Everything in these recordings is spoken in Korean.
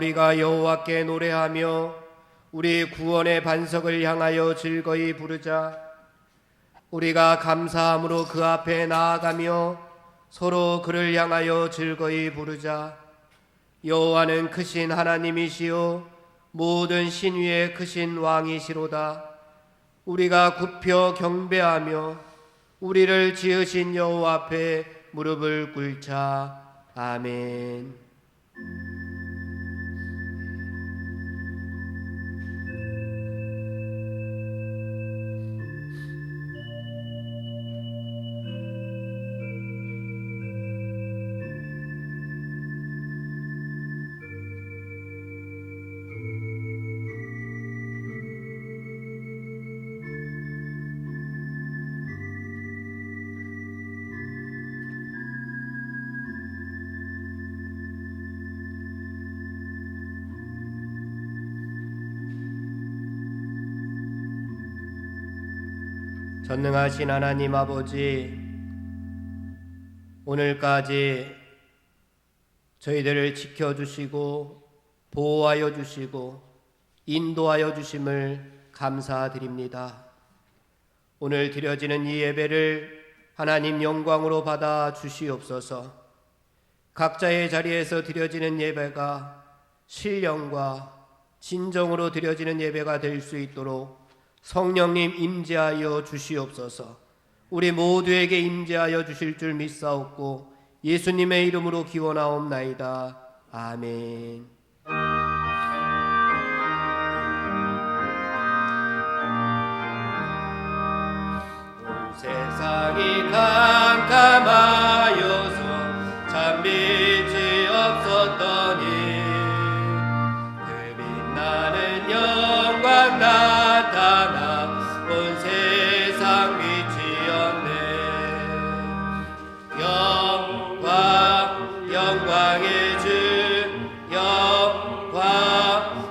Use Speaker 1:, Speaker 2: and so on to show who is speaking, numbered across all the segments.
Speaker 1: 우리가 여호와께 노래하며 우리 구원의 반석을 향하여 즐거이 부르자. 우리가 감사함으로 그 앞에 나아가며 서로 그를 향하여 즐거이 부르자. 여호와는 크신 하나님이시요 모든 신 위에 크신 왕이시로다. 우리가 굽혀 경배하며 우리를 지으신 여호와 앞에 무릎을 꿇자. 아멘. 전능하신 하나님 아버지, 오늘까지 저희들을 지켜주시고 보호하여 주시고 인도하여 주심을 감사드립니다. 오늘 드려지는 이 예배를 하나님 영광으로 받아 주시옵소서. 각자의 자리에서 드려지는 예배가 신령과 진정으로 드려지는 예배가 될 수 있도록 성령님 임재하여 주시옵소서. 우리 모두에게 임재하여 주실 줄 믿사옵고 예수님의 이름으로 기원하옵나이다. 아멘. 온 세상이 캄캄하여서 참 빛이 없었더니 그 빛나는 영광 나타나 온 세상 빛이었네. 영광의 주,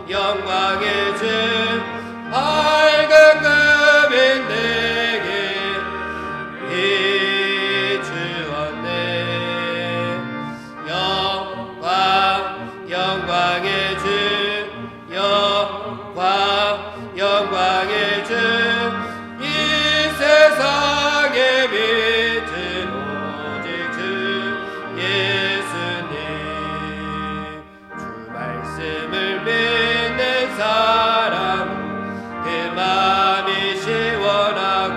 Speaker 1: 영광의 주, 밝은 금인 내게 비추었네. 영광의 주, 영광의 주, 이 세상의 빛은 오직 주 예수님. 주 말씀을 믿는 사람은 그 마음이 시원하고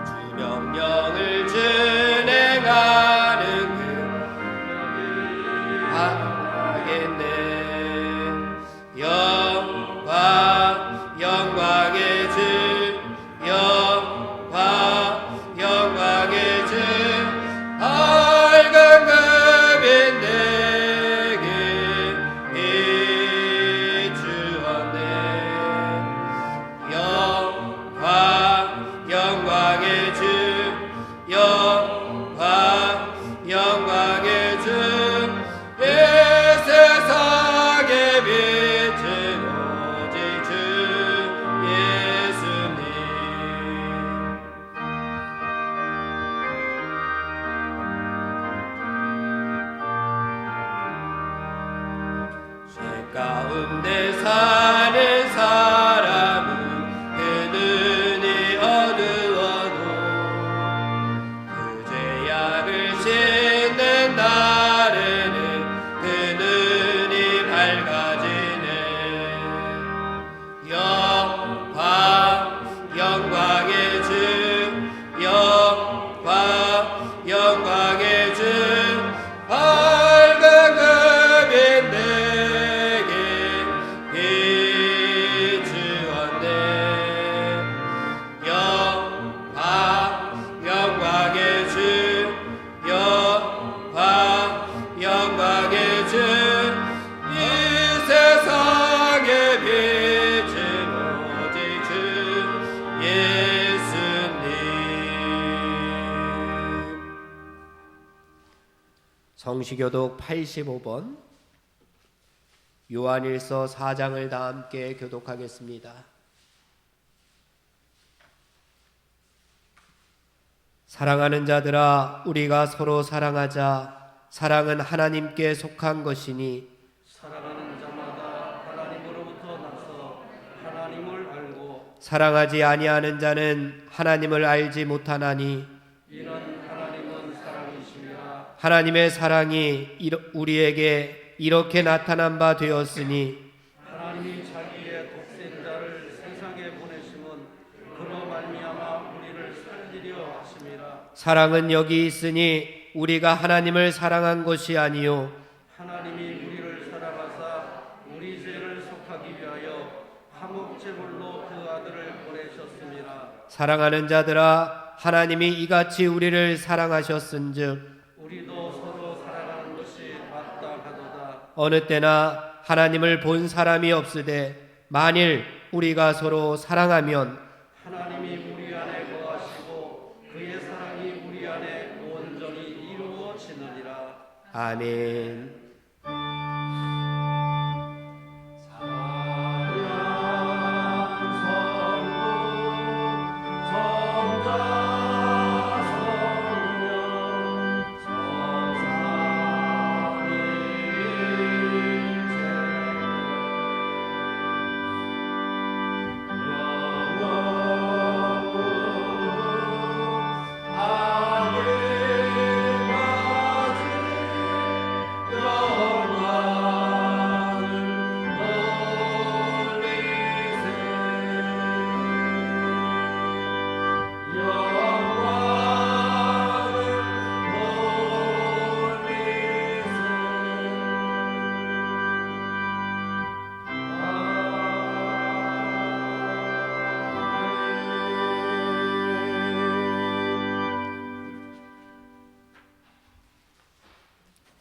Speaker 1: 주 명령을 준행하는 그 하겠네. 영광의 주, 영광의 주, 밝은 금인 내게 비추었네. 영광의 주, 영광의 주, 이 세상의 빛은 오직 주 예수님. 죄 가운데 사는 사람은 그 눈이 어두워도 그 죄악을 씻는 날에는 그 눈이 밝아지네. 영광의 주, 영광의 주, 밝은 금인 내게 비추었네. 영광의 주, 영광의 주, 이 세상의 빛은 오직 주 예수님. 성시교독 85번 요한일서 4장을 다 함께 교독하겠습니다. 사랑하는 자들아, 우리가 서로 사랑하자. 사랑은 하나님께 속한 것이니 사랑하지 아니하는 자는 하나님을 알지 못하나니
Speaker 2: 이는 하나님은 사랑이시니라.
Speaker 1: 하나님의 사랑이 우리에게 이렇게 나타난 바 되었으니
Speaker 2: 하나님이 자기의 독생자를 세상에 보내심은 그로 말미암아 우리를 살리려 하심이라.
Speaker 1: 사랑은 여기 있으니 우리가 하나님을 사랑한 것이 아니요
Speaker 2: 하나님이 우리를 사랑하사 우리 죄를 속하기 위하여 화목제물로 그 아들을 보내셨습니다.
Speaker 1: 사랑하는 자들아 하나님이 이같이 우리를 사랑하셨은즉
Speaker 2: 우리도 서로 사랑하는 것이 마땅하도다.
Speaker 1: 어느 때나 하나님을 본 사람이 없으되 만일 우리가 서로 사랑하면
Speaker 2: 하나님이 우리 안에 거하시고 그의 사랑이 우리 안에 온전히 이루어지느니라.
Speaker 1: 아멘.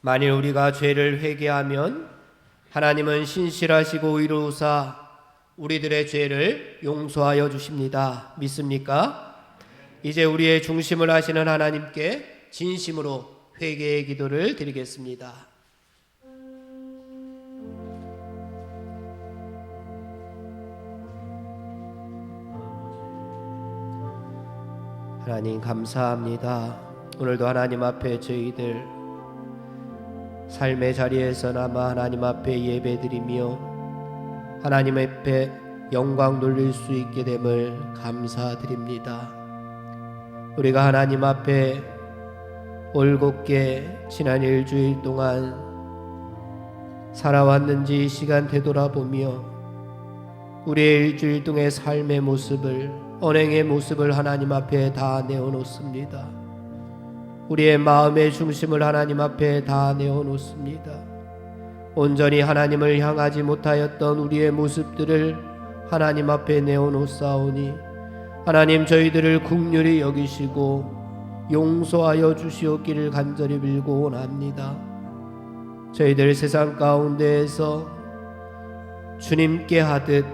Speaker 1: 만일 우리가 죄를 회개하면 하나님은 신실하시고 의로우사 우리들의 죄를 용서하여 주십니다. 믿습니까? 이제 우리의 중심을 하시는 하나님께 진심으로 회개의 기도를 드리겠습니다. 하나님 감사합니다. 오늘도 하나님 앞에 저희들 삶의 자리에서나마 하나님 앞에 예배드리며 하나님 앞에 영광 돌릴 수 있게 됨을 감사드립니다. 우리가 하나님 앞에 올곧게 지난 일주일 동안 살아왔는지 시간 되돌아보며 우리의 일주일 동의 삶의 모습을, 언행의 모습을 하나님 앞에 다 내어놓습니다. 우리의 마음의 중심을 하나님 앞에 다 내어놓습니다. 온전히 하나님을 향하지 못하였던 우리의 모습들을 하나님 앞에 내어놓사오니 하나님 저희들을 긍휼히 여기시고 용서하여 주시옵기를 간절히 빌고 원합니다. 저희들 세상 가운데에서 주님께 하듯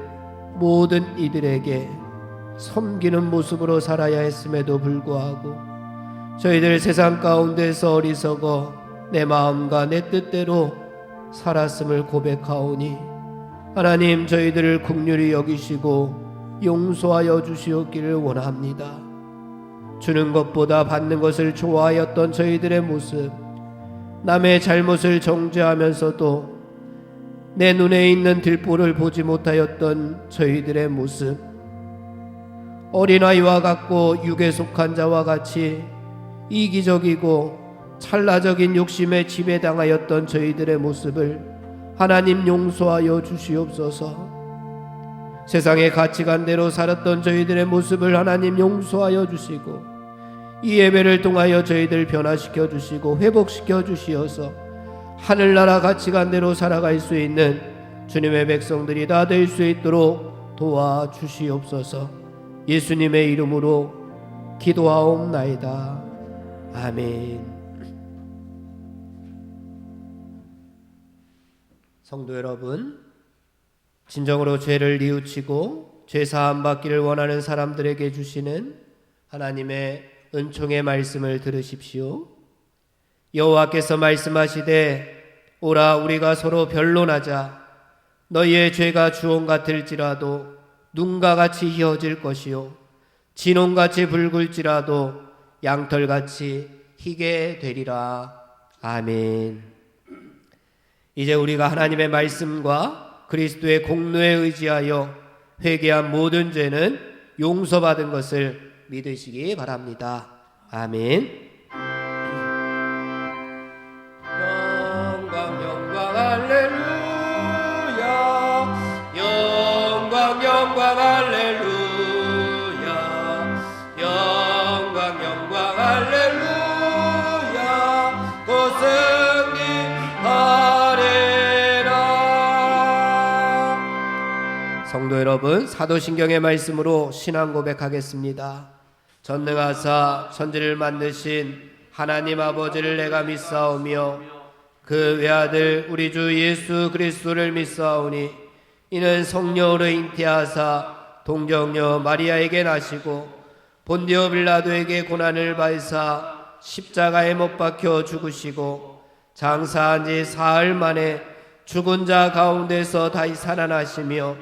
Speaker 1: 모든 이들에게 섬기는 모습으로 살아야 했음에도 불구하고 저희들 세상 가운데서 어리석어 내 마음과 내 뜻대로 살았음을 고백하오니 하나님 저희들을 긍휼히 여기시고 용서하여 주시옵기를 원합니다. 주는 것보다 받는 것을 좋아하였던 저희들의 모습, 남의 잘못을 정죄하면서도 내 눈에 있는 들보를 보지 못하였던 저희들의 모습, 어린아이와 같고 육에 속한 자와 같이 이기적이고 찰나적인 욕심에 지배당하였던 저희들의 모습을 하나님 용서하여 주시옵소서. 세상의 가치관대로 살았던 저희들의 모습을 하나님 용서하여 주시고 이 예배를 통하여 저희들 변화시켜 주시고 회복시켜 주시어서 하늘나라 가치관대로 살아갈 수 있는 주님의 백성들이 다 될 수 있도록 도와주시옵소서. 예수님의 이름으로 기도하옵나이다. 아멘. 성도 여러분, 진정으로 죄를 뉘우치고 죄 사함 받기를 원하는 사람들에게 주시는 하나님의 은총의 말씀을 들으십시오. 여호와께서 말씀하시되 오라 우리가 서로 변론하자. 너희의 죄가 주홍 같을지라도 눈과 같이 희어질 것이요 진홍같이 붉을지라도 양털같이 희게 되리라. 아멘. 이제 우리가 하나님의 말씀과 그리스도의 공로에 의지하여 회개한 모든 죄는 용서받은 것을 믿으시기 바랍니다. 아멘. 영광 영광 할렐루야, 영광 영광 할렐루야, 영광 영광 할렐루야, 곧 승리하리라. 성도 여러분, 사도신경의 말씀으로 신앙 고백하겠습니다. 전능하사 천지를 만드신 하나님 아버지를 내가 믿사오며 그 외아들 우리 주 예수 그리스도를 믿사오니 이는 성령으로 잉태하사 동정녀 마리아에게 나시고 본디오 빌라도에게 고난을 받으사 십자가에 못 박혀 죽으시고 장사한 지 사흘 만에 죽은 자 가운데서 다시 살아나시며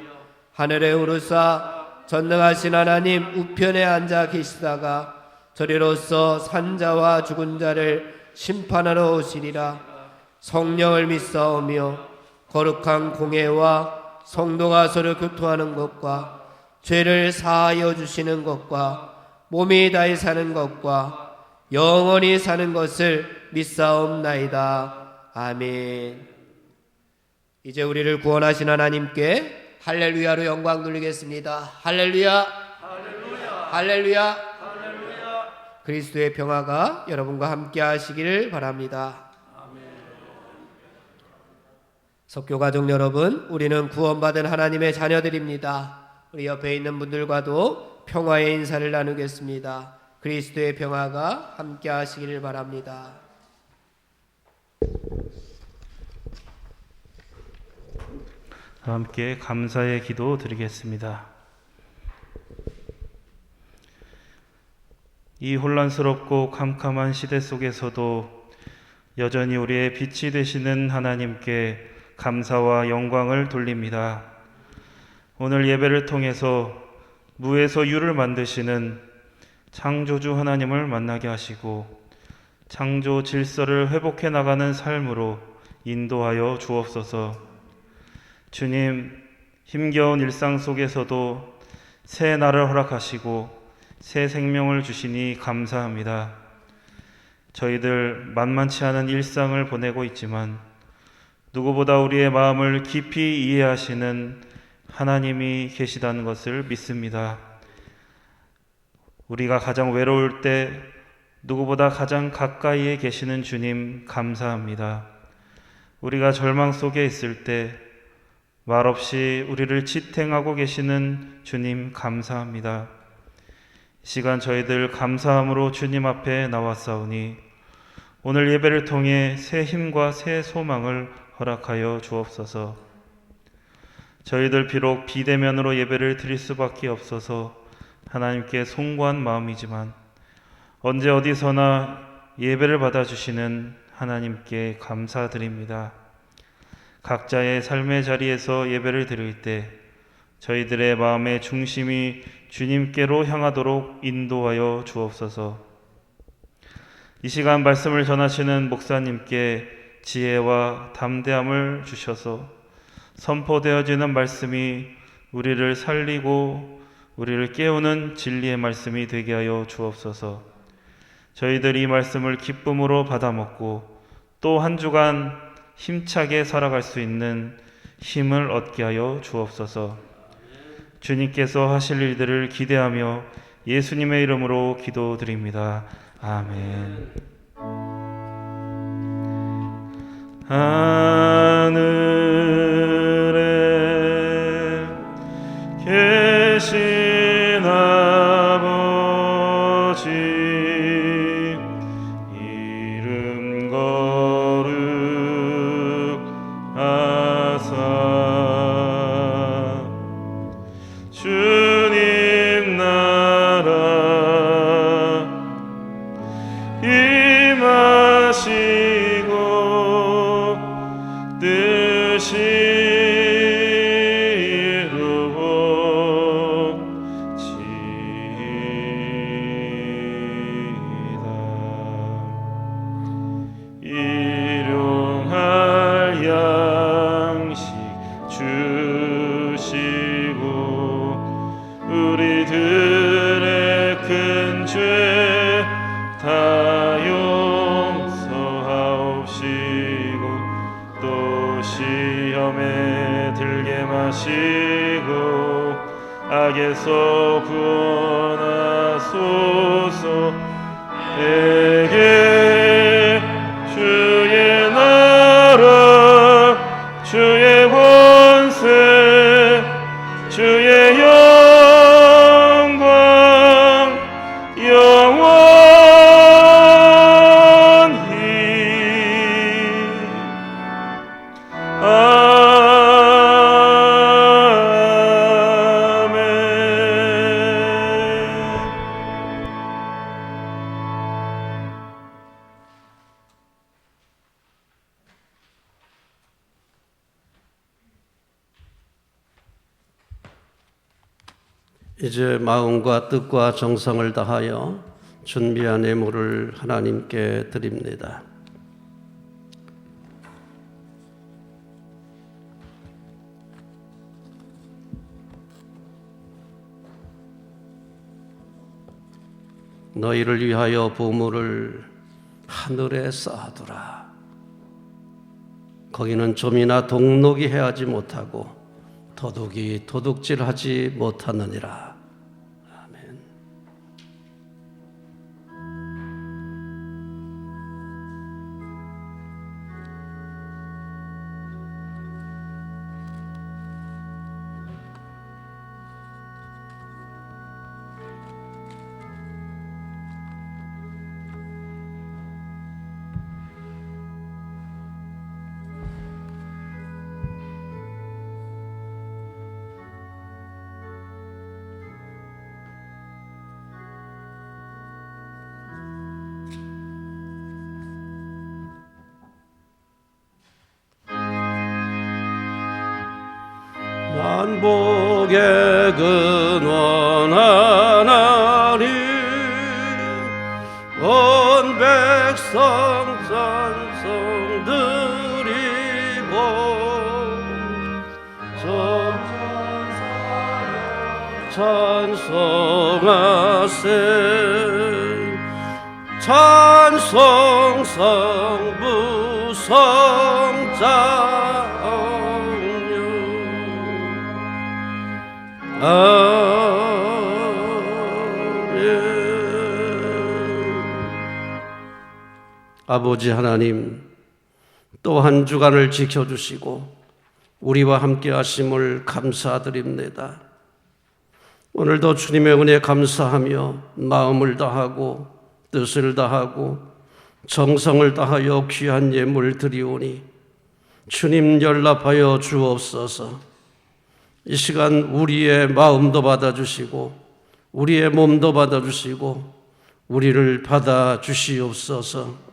Speaker 1: 하늘에 오르사 전능하신 하나님 우편에 앉아 계시다가 저리로서 산자와 죽은 자를 심판하러 오시리라. 성령을 믿사오며 거룩한 공회와 성도가 서로 교통하는 것과 죄를 사하여 주시는 것과 몸이 다히 사는 것과 영원히 사는 것을 믿사옵나이다. 아멘. 이제 우리를 구원하신 하나님께 할렐루야로 영광 돌리겠습니다. 할렐루야, 할렐루야, 할렐루야, 할렐루야. 그리스도의 평화가 여러분과 함께 하시기를 바랍니다. 아멘. 석교가족 여러분, 우리는 구원받은 하나님의 자녀들입니다. 우리 옆에 있는 분들과도 평화의 인사를 나누겠습니다. 그리스도의 평화가 함께 하시기를 바랍니다.
Speaker 3: 함께 감사의 기도 드리겠습니다. 이 혼란스럽고 캄캄한 시대 속에서도 여전히 우리의 빛이 되시는 하나님께 감사와 영광을 돌립니다. 오늘 예배를 통해서 무에서 유를 만드시는 창조주 하나님을 만나게 하시고 창조 질서를 회복해 나가는 삶으로 인도하여 주옵소서. 주님, 힘겨운 일상 속에서도 새 날을 허락하시고 새 생명을 주시니 감사합니다. 저희들 만만치 않은 일상을 보내고 있지만 누구보다 우리의 마음을 깊이 이해하시는 하나님이 계시다는 것을 믿습니다. 우리가 가장 외로울 때 누구보다 가장 가까이에 계시는 주님 감사합니다. 우리가 절망 속에 있을 때 말없이 우리를 지탱하고 계시는 주님 감사합니다. 이 시간 저희들 감사함으로 주님 앞에 나왔사오니 오늘 예배를 통해 새 힘과 새 소망을 허락하여 주옵소서. 저희들 비록 비대면으로 예배를 드릴 수밖에 없어서 하나님께 송구한 마음이지만 언제 어디서나 예배를 받아주시는 하나님께 감사드립니다. 각자의 삶의 자리에서 예배를 드릴 때 저희들의 마음의 중심이 주님께로 향하도록 인도하여 주옵소서. 이 시간 말씀을 전하시는 목사님께 지혜와 담대함을 주셔서 선포되어지는 말씀이 우리를 살리고 우리를 깨우는 진리의 말씀이 되게 하여 주옵소서. 저희들이 이 말씀을 기쁨으로 받아먹고 또 한 주간 힘차게 살아갈 수 있는 힘을 얻게 하여 주옵소서. 주님께서 하실 일들을 기대하며 예수님의 이름으로 기도드립니다. 아멘. 하늘에 계신 아버지 이름 거룩하사 주님 나라 임하시고 뜻 우리들의 큰 죄 다 용서하옵시고 또 시험에 들게 마시고 악에서 구원하소서. 내게 주의 나라 주의 권세 주의 영광 영원히 아멘.
Speaker 4: 이제 마음과 뜻과 정성을 다하여 준비한 예물을 하나님께 드립니다. 너희를 위하여 보물을 하늘에 쌓아두라. 거기는 좀이나 동록이 해하지 못하고 도둑이 도둑질하지 못하느니라. 아멘. 만복의 근원 하나님 온 백성 찬송 드리고 찬송하세. 찬송 성부 성자 아버지 하나님, 또 한 주간을 지켜주시고 우리와 함께 하심을 감사드립니다. 오늘도 주님의 은혜 감사하며 마음을 다하고 뜻을 다하고 정성을 다하여 귀한 예물 드리오니 주님 연락하여 주옵소서. 이 시간 우리의 마음도 받아주시고 우리의 몸도 받아주시고 우리를 받아주시옵소서.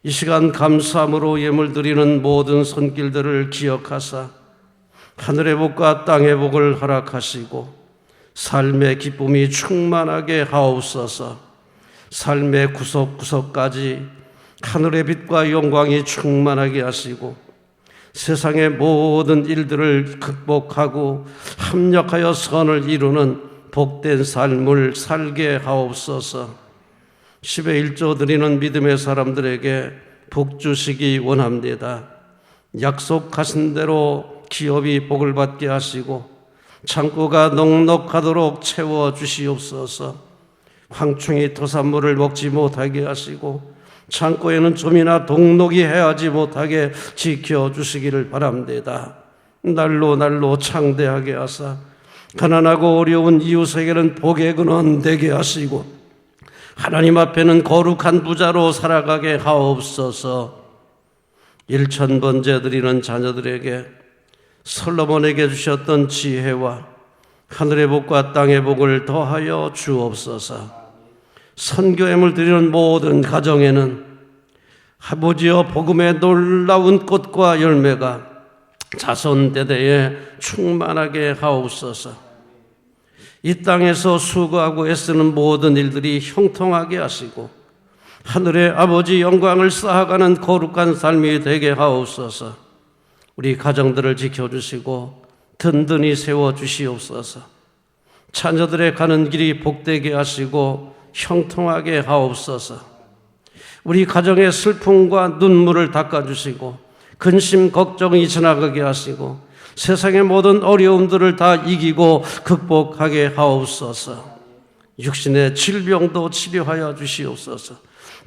Speaker 4: 이 시간 감사함으로 예물 드리는 모든 손길들을 기억하사 하늘의 복과 땅의 복을 허락하시고 삶의 기쁨이 충만하게 하옵소서. 삶의 구석구석까지 하늘의 빛과 영광이 충만하게 하시고 세상의 모든 일들을 극복하고 합력하여 선을 이루는 복된 삶을 살게 하옵소서. 10의 1조 드리는 믿음의 사람들에게 복 주시기 원합니다. 약속하신 대로 기업이 복을 받게 하시고 창고가 넉넉하도록 채워주시옵소서. 황충이 토산물을 먹지 못하게 하시고 창고에는 좀이나 동록이 해하지 못하게 지켜주시기를 바랍니다. 날로 날로 창대하게 하사 가난하고 어려운 이웃에게는 복의 근원 되게 하시고 하나님 앞에는 거룩한 부자로 살아가게 하옵소서. 1000번째 드리는 자녀들에게 솔로몬에게 주셨던 지혜와 하늘의 복과 땅의 복을 더하여 주옵소서. 선교함을 드리는 모든 가정에는 아버지여 복음의 놀라운 꽃과 열매가 자손대대에 충만하게 하옵소서. 이 땅에서 수고하고 애쓰는 모든 일들이 형통하게 하시고 하늘의 아버지 영광을 쌓아가는 거룩한 삶이 되게 하옵소서. 우리 가정들을 지켜주시고 든든히 세워주시옵소서. 자녀들의 가는 길이 복되게 하시고 형통하게 하옵소서. 우리 가정의 슬픔과 눈물을 닦아주시고 근심 걱정이 지나가게 하시고 세상의 모든 어려움들을 다 이기고 극복하게 하옵소서. 육신의 질병도 치료하여 주시옵소서.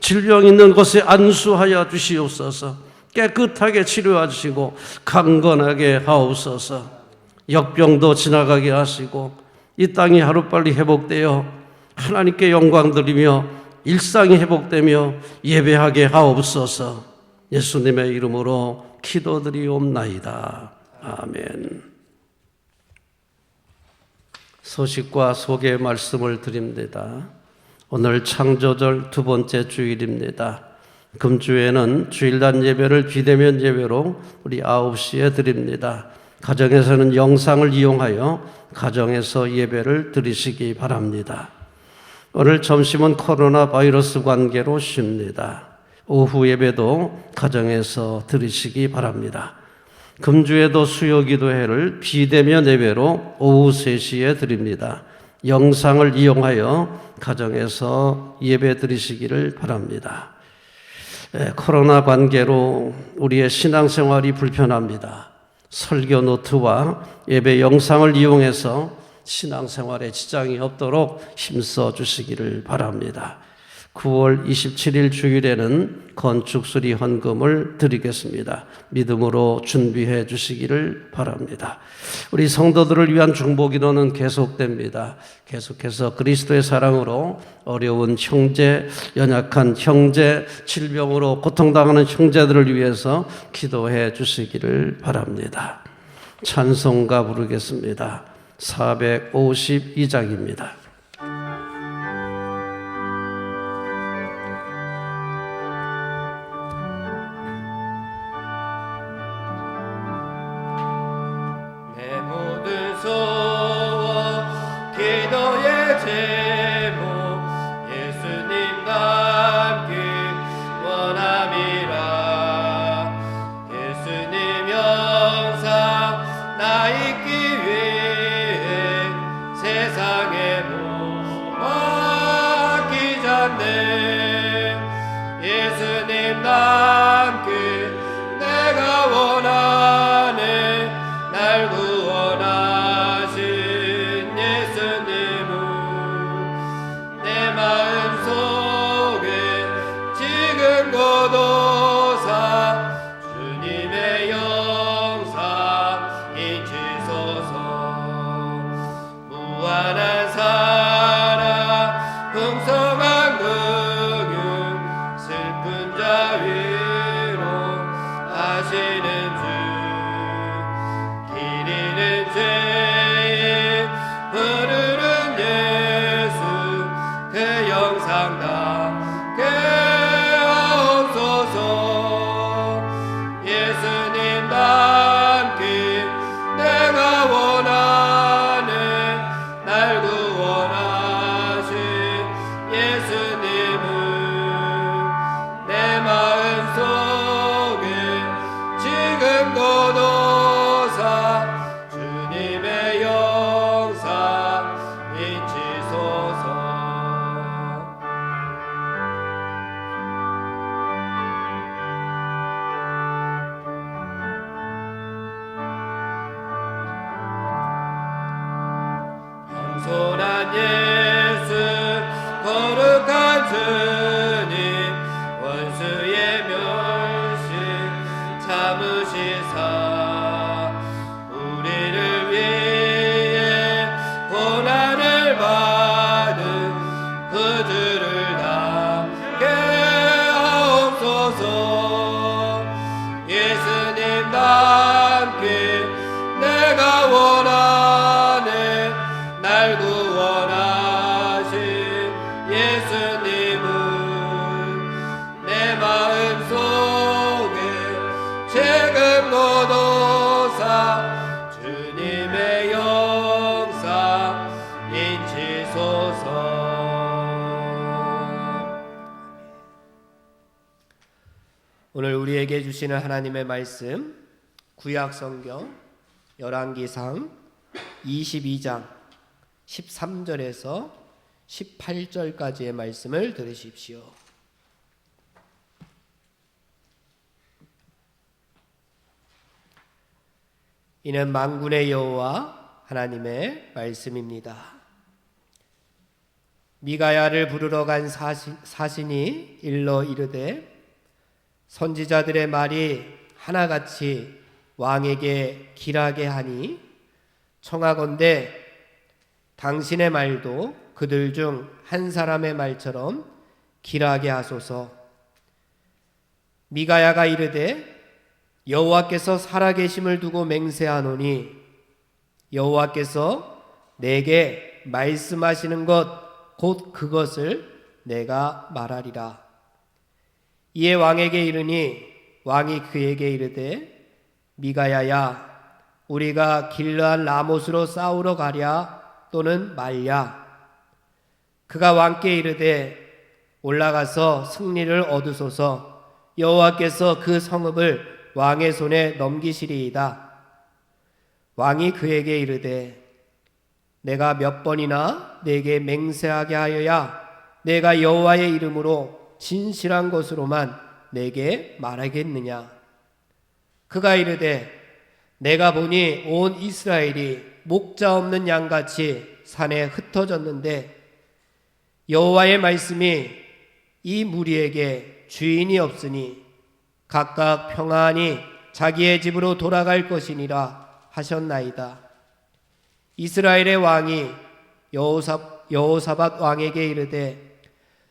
Speaker 4: 질병 있는 곳에 안수하여 주시옵소서. 깨끗하게 치료해 주시고 강건하게 하옵소서. 역병도 지나가게 하시고 이 땅이 하루빨리 회복되어 하나님께 영광 드리며 일상이 회복되며 예배하게 하옵소서. 예수님의 이름으로 기도드리옵나이다. 아멘. 소식과 소개 말씀을 드립니다. 오늘 창조절 두 번째 주일입니다. 금주에는 주일날 예배를 비대면 예배로 우리 9시에 드립니다. 가정에서는 영상을 이용하여 가정에서 예배를 드리시기 바랍니다. 오늘 점심은 코로나 바이러스 관계로 쉽니다. 오후 예배도 가정에서 드리시기 바랍니다. 금주에도 수요기도회를 비대면 예배로 오후 3시에 드립니다. 영상을 이용하여 가정에서 예배 드리시기를 바랍니다. 코로나 관계로 우리의 신앙생활이 불편합니다. 설교 노트와 예배 영상을 이용해서 신앙생활에 지장이 없도록 힘써 주시기를 바랍니다. 9월 27일 주일에는 건축수리 헌금을 드리겠습니다. 믿음으로 준비해 주시기를 바랍니다. 우리 성도들을 위한 중보기도는 계속됩니다. 계속해서 그리스도의 사랑으로 어려운 형제, 연약한 형제, 질병으로 고통당하는 형제들을 위해서 기도해 주시기를 바랍니다. 찬송가 부르겠습니다. 452장입니다.
Speaker 1: 선한 예수 거룩한 주님 원수의 멸시 참으시사 우리를 위해 고난을 받은 그 주를 담게 하옵소서. 예수님 담기 내가 원하네 날 구원하신 예수님은 내 마음속에 지금 모도사 주님의 영상 인치소서. 오늘 우리에게 주시는 하나님의 말씀 구약 성경 열왕기상 22장 13절에서 18절까지의 말씀을 들으십시오. 이는 만군의 여호와 하나님의 말씀입니다. 미가야를 부르러 간 사신이 일러 이르되 선지자들의 말이 하나같이 왕에게 길하게 하니 청하건대 당신의 말도 그들 중 한 사람의 말처럼 길하게 하소서. 미가야가 이르되 여호와께서 살아계심을 두고 맹세하노니 여호와께서 내게 말씀하시는 것 곧 그것을 내가 말하리라. 이에 왕에게 이르니 왕이 그에게 이르되 미가야야 우리가 길르한 라못으로 싸우러 가랴 또는 말랴. 그가 왕께 이르되 올라가서 승리를 얻으소서. 여호와께서 그 성읍을 왕의 손에 넘기시리이다. 왕이 그에게 이르되 내가 몇 번이나 내게 맹세하게 하여야 내가 여호와의 이름으로 진실한 것으로만 내게 말하겠느냐. 그가 이르되 내가 보니 온 이스라엘이 목자 없는 양같이 산에 흩어졌는데 여호와의 말씀이 이 무리에게 주인이 없으니 각각 평안히 자기의 집으로 돌아갈 것이니라 하셨나이다. 이스라엘의 왕이 여호사밧 왕에게 이르되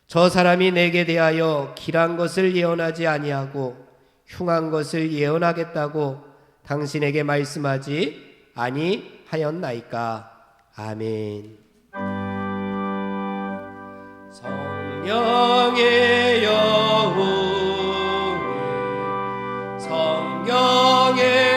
Speaker 1: 저 사람이 내게 대하여 길한 것을 예언하지 아니하고 흉한 것을 예언하겠다고 당신에게 말씀하지 아니하였나이까. 아멘. 성령의 여호와 성경에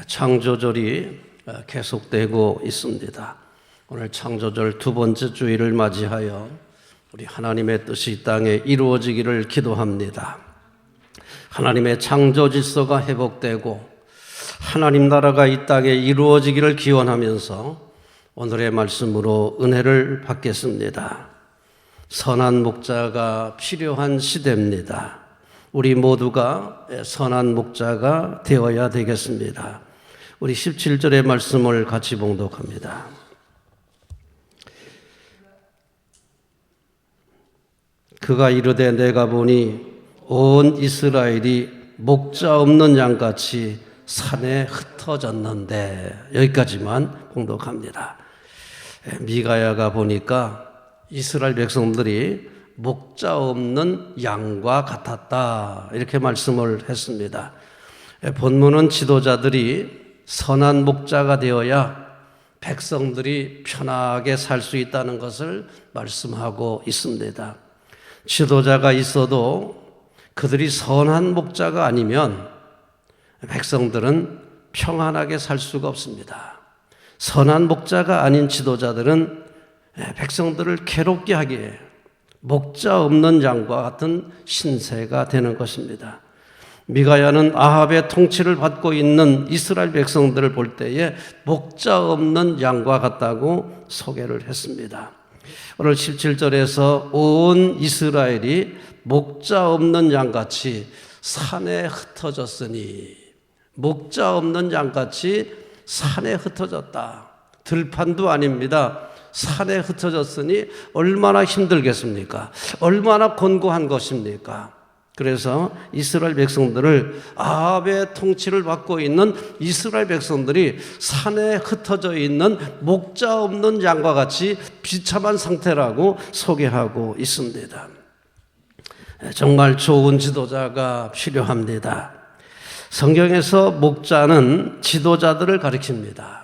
Speaker 4: 창조절이 계속되고 있습니다. 오늘 창조절 두 번째 주일을 맞이하여 우리 하나님의 뜻이 이 땅에 이루어지기를 기도합니다. 하나님의 창조 질서가 회복되고 하나님 나라가 이 땅에 이루어지기를 기원하면서 오늘의 말씀으로 은혜를 받겠습니다. 선한 목자가 필요한 시대입니다. 우리 모두가 선한 목자가 되어야 되겠습니다. 우리 17절의 말씀을 같이 봉독합니다. 그가 이르되 내가 보니 온 이스라엘이 목자 없는 양같이 산에 흩어졌는데, 여기까지만 봉독합니다. 미가야가 보니까 이스라엘 백성들이 목자 없는 양과 같았다, 이렇게 말씀을 했습니다. 본문은 지도자들이 선한 목자가 되어야 백성들이 편하게 살 수 있다는 것을 말씀하고 있습니다. 지도자가 있어도 그들이 선한 목자가 아니면 백성들은 평안하게 살 수가 없습니다. 선한 목자가 아닌 지도자들은 백성들을 괴롭게 하기에 목자 없는 양과 같은 신세가 되는 것입니다. 미가야는 아합의 통치를 받고 있는 이스라엘 백성들을 볼 때에 목자 없는 양과 같다고 소개를 했습니다. 오늘 17절에서 온 이스라엘이 목자 없는 양같이 산에 흩어졌으니, 목자 없는 양같이 산에 흩어졌다. 들판도 아닙니다. 산에 흩어졌으니 얼마나 힘들겠습니까? 얼마나 곤고한 것입니까? 그래서 이스라엘 백성들을, 아합의 통치를 받고 있는 이스라엘 백성들이 산에 흩어져 있는 목자 없는 양과 같이 비참한 상태라고 소개하고 있습니다. 정말 좋은 지도자가 필요합니다. 성경에서 목자는 지도자들을 가리킵니다.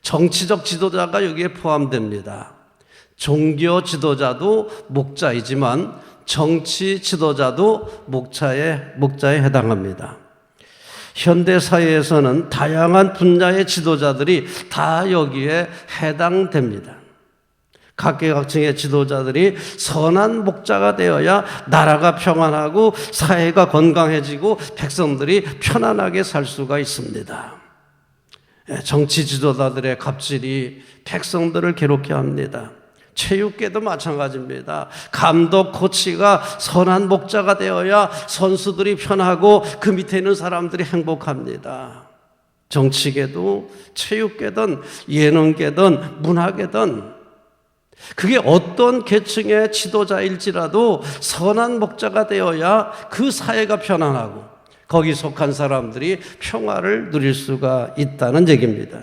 Speaker 4: 정치적 지도자가 여기에 포함됩니다. 종교 지도자도 목자이지만 정치 지도자도 목자에 해당합니다. 현대 사회에서는 다양한 분야의 지도자들이 다 여기에 해당됩니다. 각계각층의 지도자들이 선한 목자가 되어야 나라가 평안하고 사회가 건강해지고 백성들이 편안하게 살 수가 있습니다. 정치 지도자들의 갑질이 백성들을 괴롭게 합니다. 체육계도 마찬가지입니다. 감독, 코치가 선한 목자가 되어야 선수들이 편하고 그 밑에 있는 사람들이 행복합니다. 정치계도 체육계든 예능계든 문화계든 그게 어떤 계층의 지도자일지라도 선한 목자가 되어야 그 사회가 편안하고 거기 속한 사람들이 평화를 누릴 수가 있다는 얘기입니다.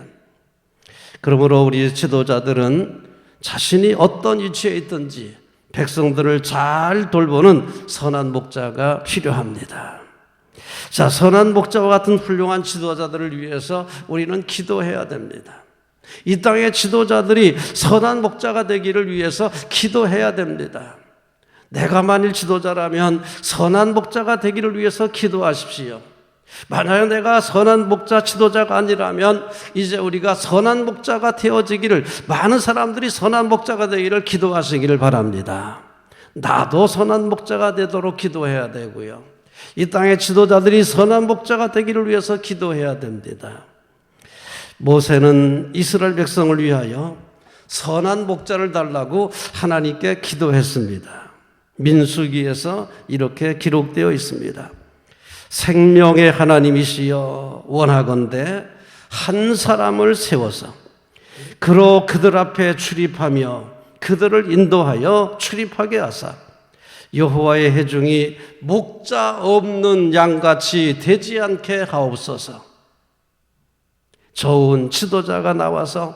Speaker 4: 그러므로 우리 지도자들은 자신이 어떤 위치에 있든지 백성들을 잘 돌보는 선한 목자가 필요합니다. 자, 선한 목자와 같은 훌륭한 지도자들을 위해서 우리는 기도해야 됩니다. 이 땅의 지도자들이 선한 목자가 되기를 위해서 기도해야 됩니다. 내가 만일 지도자라면 선한 목자가 되기를 위해서 기도하십시오. 만약 내가 선한 목자 지도자가 아니라면 이제 우리가 선한 목자가 되어지기를, 많은 사람들이 선한 목자가 되기를 기도하시기를 바랍니다. 나도 선한 목자가 되도록 기도해야 되고요. 이 땅의 지도자들이 선한 목자가 되기를 위해서 기도해야 됩니다. 모세는 이스라엘 백성을 위하여 선한 목자를 달라고 하나님께 기도했습니다. 민수기에서 이렇게 기록되어 있습니다. 생명의 하나님이시여 원하건대 한 사람을 세워서 그로 그들 앞에 출입하며 그들을 인도하여 출입하게 하사 여호와의 회중이 목자 없는 양같이 되지 않게 하옵소서. 좋은 지도자가 나와서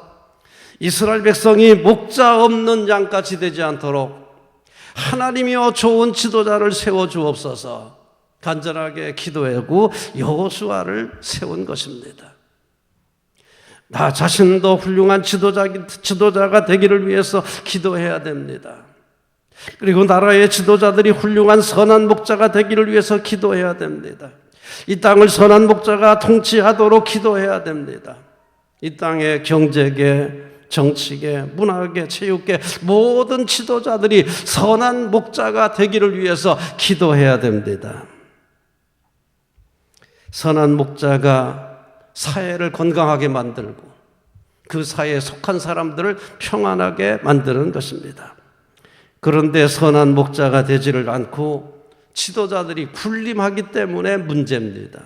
Speaker 4: 이스라엘 백성이 목자 없는 양같이 되지 않도록 하나님이여 좋은 지도자를 세워주옵소서 간절하게 기도하고 여호수아를 세운 것입니다. 나 자신도 훌륭한 지도자가 되기를 위해서 기도해야 됩니다. 그리고 나라의 지도자들이 훌륭한 선한 목자가 되기를 위해서 기도해야 됩니다. 이 땅을 선한 목자가 통치하도록 기도해야 됩니다. 이 땅의 경제계, 정치계, 문화계, 체육계 모든 지도자들이 선한 목자가 되기를 위해서 기도해야 됩니다. 선한 목자가 사회를 건강하게 만들고 그 사회에 속한 사람들을 평안하게 만드는 것입니다. 그런데 선한 목자가 되지를 않고 지도자들이 군림하기 때문에 문제입니다.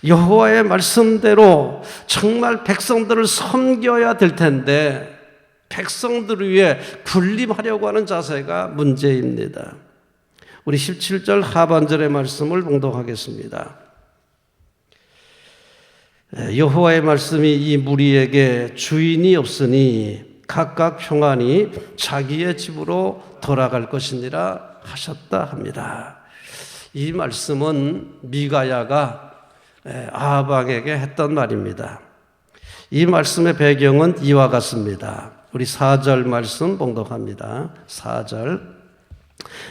Speaker 4: 여호와의 말씀대로 정말 백성들을 섬겨야 될 텐데 백성들을 위해 군림하려고 하는 자세가 문제입니다. 우리 17절 하반절의 말씀을 봉독하겠습니다. 여호와의 말씀이 이 무리에게 주인이 없으니 각각 평안히 자기의 집으로 돌아갈 것이니라 하셨다 합니다. 이 말씀은 미가야가 아합왕에게 했던 말입니다. 이 말씀의 배경은 이와 같습니다. 우리 4절 말씀 봉독합니다. 4절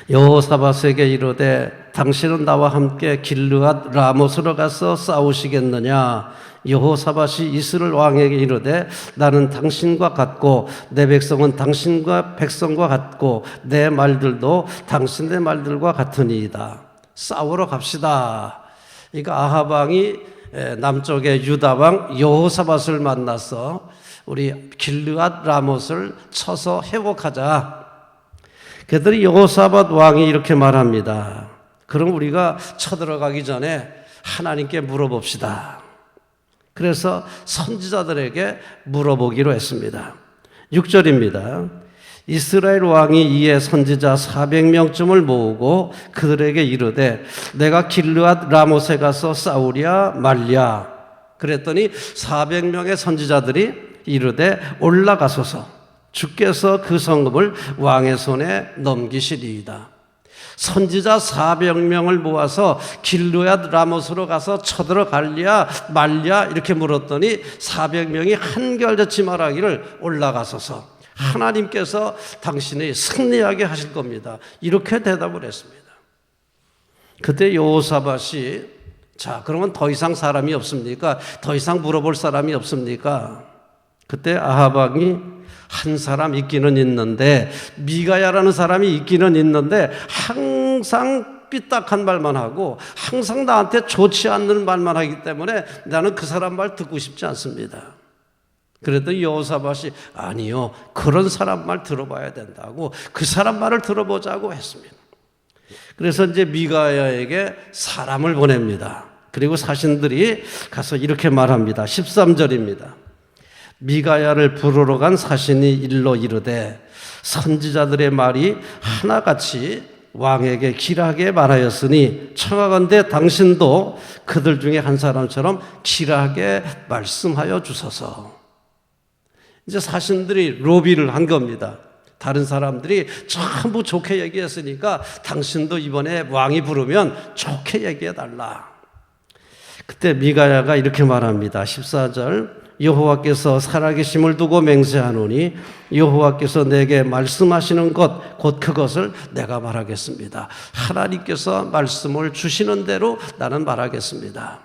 Speaker 4: 여호사밧에게 이르되 당신은 나와 함께 길르앗 라못으로 가서 싸우시겠느냐? 여호사밧이 이스라엘 왕에게 이르되 나는 당신과 같고 내 백성은 당신과 백성과 같고 내 말들도 당신의 말들과 같으니이다. 싸우러 갑시다. 그러니까 아합 왕이 남쪽의 유다 왕 여호사밧을 만나서 우리 길르앗 라못을 쳐서 회복하자. 그들이 여호사밧 왕이 이렇게 말합니다. 그럼 우리가 쳐들어가기 전에 하나님께 물어봅시다. 그래서 선지자들에게 물어보기로 했습니다. 6절입니다. 이스라엘 왕이 이에 선지자 400명쯤을 모으고 그들에게 이르되 내가 길르앗 라못에 가서 싸우랴 말랴. 그랬더니 400명의 선지자들이 이르되 올라가소서 주께서 그 성읍을 왕의 손에 넘기시리이다. 선지자 400명을 모아서 길르앗 라못으로 가서 쳐들어갈랴 말랴 이렇게 물었더니 400명이 한결같이 말하기를 올라가소서 하나님께서 당신이 승리하게 하실 겁니다. 이렇게 대답을 했습니다. 그때 여호사밧이 자, 그러면 더 이상 사람이 없습니까? 더 이상 물어볼 사람이 없습니까? 그때 아합 왕이 한 사람 있기는 있는데, 미가야라는 사람이 있기는 있는데 항상 삐딱한 말만 하고 항상 나한테 좋지 않는 말만 하기 때문에 나는 그 사람 말 듣고 싶지 않습니다. 그랬더니 여호사밧이 아니요, 그런 사람 말 들어봐야 된다고 그 사람 말을 들어보자고 했습니다. 그래서 이제 미가야에게 사람을 보냅니다. 그리고 사신들이 가서 이렇게 말합니다. 13절입니다. 미가야를 부르러 간 사신이 일러 이르되 선지자들의 말이 하나같이 왕에게 길하게 말하였으니 청하건대 당신도 그들 중에 한 사람처럼 길하게 말씀하여 주소서. 이제 사신들이 로비를 한 겁니다. 다른 사람들이 전부 좋게 얘기했으니까 당신도 이번에 왕이 부르면 좋게 얘기해달라. 그때 미가야가 이렇게 말합니다. 14절 여호와께서 살아계심을 두고 맹세하노니 여호와께서 내게 말씀하시는 것 곧 그것을 내가 말하겠습니다. 하나님께서 말씀을 주시는 대로 나는 말하겠습니다.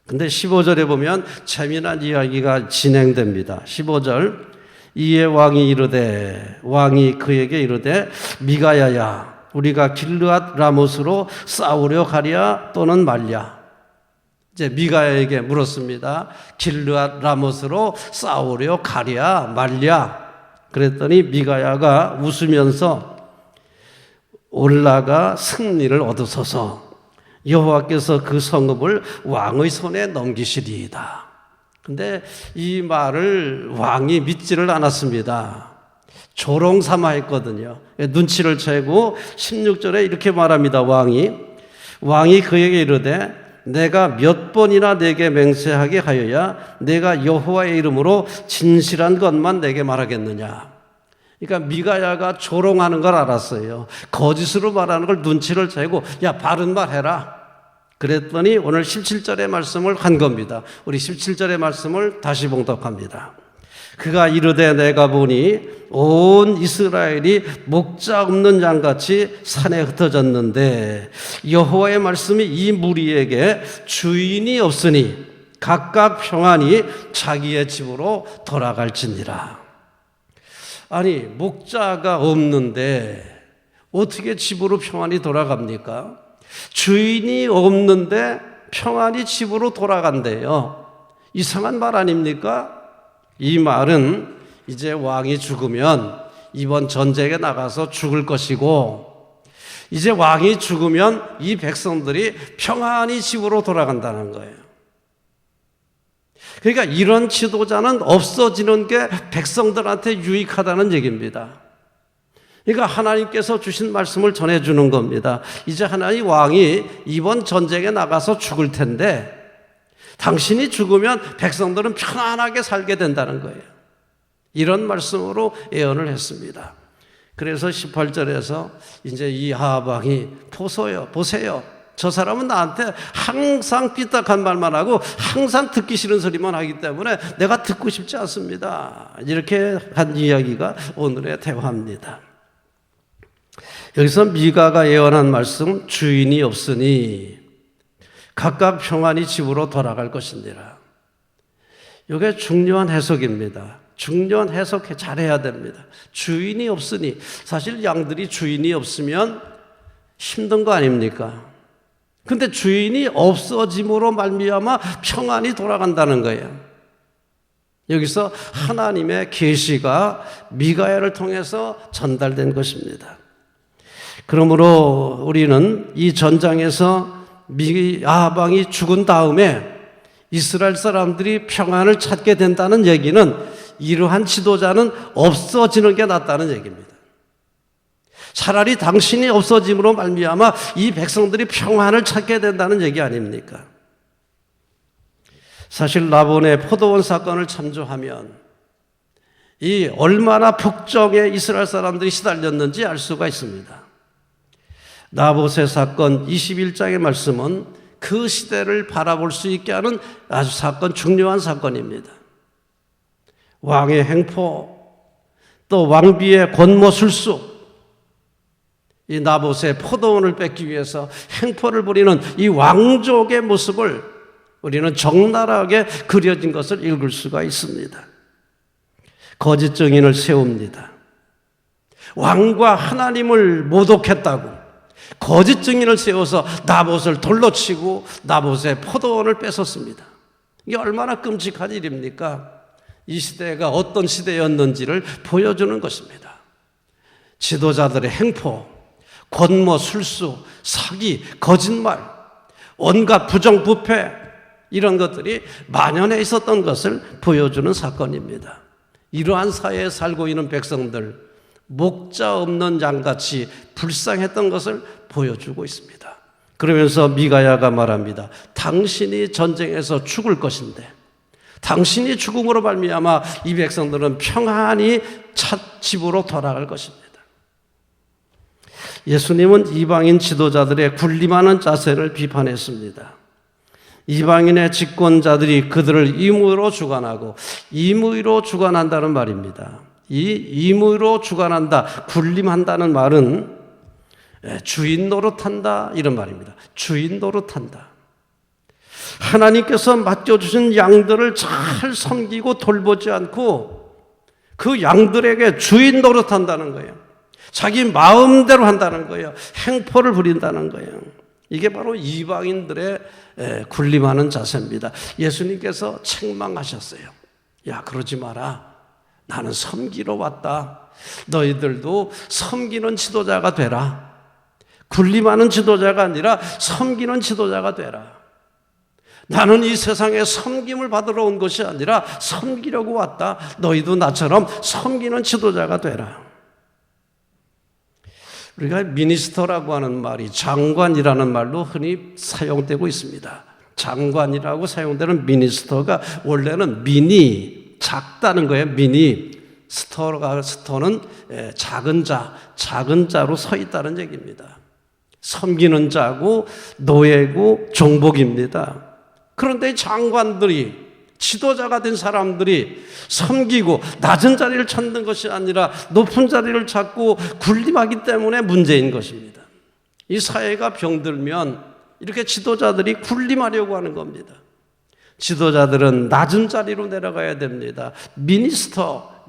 Speaker 4: 근데 15절에 보면 재미난 이야기가 진행됩니다. 15절 이에 왕이 그에게 이르되 미가야야 우리가 길르앗 라못으로 싸우려 가랴 또는 말랴. 이제 미가야에게 물었습니다. 길르앗 라못으로 싸우려 가랴 말랴. 그랬더니 미가야가 웃으면서 올라가 승리를 얻으소서. 여호와께서 그 성읍을 왕의 손에 넘기시리이다. 근데 이 말을 왕이 믿지를 않았습니다. 조롱삼아 했거든요. 눈치를 채고 16절에 이렇게 말합니다. 왕이 그에게 이르되 내가 몇 번이나 내게 맹세하게 하여야 내가 여호와의 이름으로 진실한 것만 내게 말하겠느냐. 그러니까 미가야가 조롱하는 걸 알았어요. 거짓으로 말하는 걸 눈치를 채고 야 바른 말 해라. 그랬더니 오늘 17절의 말씀을 한 겁니다. 우리 17절의 말씀을 다시 봉독합니다. 그가 이르되 내가 보니 온 이스라엘이 목자 없는 양같이 산에 흩어졌는데 여호와의 말씀이 이 무리에게 주인이 없으니 각각 평안히 자기의 집으로 돌아갈지니라. 아니 목자가 없는데 어떻게 집으로 평안히 돌아갑니까? 주인이 없는데 평안히 집으로 돌아간대요. 이상한 말 아닙니까? 이 말은 이제 왕이 죽으면 이번 전쟁에 나가서 죽을 것이고 이제 왕이 죽으면 이 백성들이 평안히 집으로 돌아간다는 거예요. 그러니까 이런 지도자는 없어지는 게 백성들한테 유익하다는 얘기입니다. 그러니까 하나님께서 주신 말씀을 전해주는 겁니다. 이제 하나님 왕이 이번 전쟁에 나가서 죽을 텐데 당신이 죽으면 백성들은 편안하게 살게 된다는 거예요. 이런 말씀으로 예언을 했습니다. 그래서 18절에서 이제 이 아합 왕이 보세요. 저 사람은 나한테 항상 삐딱한 말만 하고 항상 듣기 싫은 소리만 하기 때문에 내가 듣고 싶지 않습니다. 이렇게 한 이야기가 오늘의 대화입니다. 여기서 미가가 예언한 말씀 주인이 없으니 각각 평안히 집으로 돌아갈 것이니라. 이게 중요한 해석입니다. 중요한 해석 잘해야 됩니다. 주인이 없으니 사실 양들이 주인이 없으면 힘든 거 아닙니까? 근데 주인이 없어짐으로 말미암아 평안히 돌아간다는 거예요. 여기서 하나님의 계시가 미가야를 통해서 전달된 것입니다. 그러므로 우리는 이 전장에서 아합 왕이 죽은 다음에 이스라엘 사람들이 평안을 찾게 된다는 얘기는 이러한 지도자는 없어지는 게 낫다는 얘기입니다. 차라리 당신이 없어짐으로 말미암아 이 백성들이 평안을 찾게 된다는 얘기 아닙니까? 사실 라본의 포도원 사건을 참조하면 이 얼마나 폭정에 이스라엘 사람들이 시달렸는지 알 수가 있습니다. 나봇의 사건 21장의 말씀은 그 시대를 바라볼 수 있게 하는 아주 중요한 사건입니다. 왕의 횡포, 또 왕비의 권모술수, 이 나봇의 포도원을 뺏기 위해서 행포를 부리는 이 왕족의 모습을 우리는 적나라하게 그려진 것을 읽을 수가 있습니다. 거짓 증인을 세웁니다. 왕과 하나님을 모독했다고 거짓 증인을 세워서 나봇을 돌로 치고 나봇의 포도원을 뺏었습니다. 이게 얼마나 끔찍한 일입니까? 이 시대가 어떤 시대였는지를 보여주는 것입니다. 지도자들의 행포, 권모, 술수, 사기, 거짓말, 온갖 부정부패 이런 것들이 만연해 있었던 것을 보여주는 사건입니다. 이러한 사회에 살고 있는 백성들, 목자 없는 양같이 불쌍했던 것을 보여주고 있습니다. 그러면서 미가야가 말합니다. 당신이 전쟁에서 죽을 것인데 당신이 죽음으로 말미암아 이 백성들은 평안히 집으로 돌아갈 것입니다. 예수님은 이방인 지도자들의 군림하는 자세를 비판했습니다. 이방인의 집권자들이 그들을 임의로 주관하고 임의로 주관한다는 말입니다. 이 임의로 주관한다, 군림한다는 말은 주인 노릇한다 이런 말입니다. 주인 노릇한다. 하나님께서 맡겨주신 양들을 잘 섬기고 돌보지 않고 그 양들에게 주인 노릇한다는 거예요. 자기 마음대로 한다는 거예요. 행포를 부린다는 거예요. 이게 바로 이방인들의 군림하는 자세입니다. 예수님께서 책망하셨어요. 야, 그러지 마라. 나는 섬기러 왔다. 너희들도 섬기는 지도자가 되라. 군림하는 지도자가 아니라 섬기는 지도자가 되라. 나는 이 세상에 섬김을 받으러 온 것이 아니라 섬기려고 왔다. 너희도 나처럼 섬기는 지도자가 되라. 우리가 미니스터라고 하는 말이 장관이라는 말로 흔히 사용되고 있습니다. 장관이라고 사용되는 미니스터가 원래는 미니, 작다는 거예요. 미니. 스터는 작은 자, 작은 자로 서 있다는 얘기입니다. 섬기는 자고 노예고 종복입니다. 그런데 장관들이, 지도자가 된 사람들이 섬기고 낮은 자리를 찾는 것이 아니라 높은 자리를 찾고 군림하기 때문에 문제인 것입니다. 이 사회가 병들면 이렇게 지도자들이 군림하려고 하는 겁니다. 지도자들은 낮은 자리로 내려가야 됩니다. 미니스터,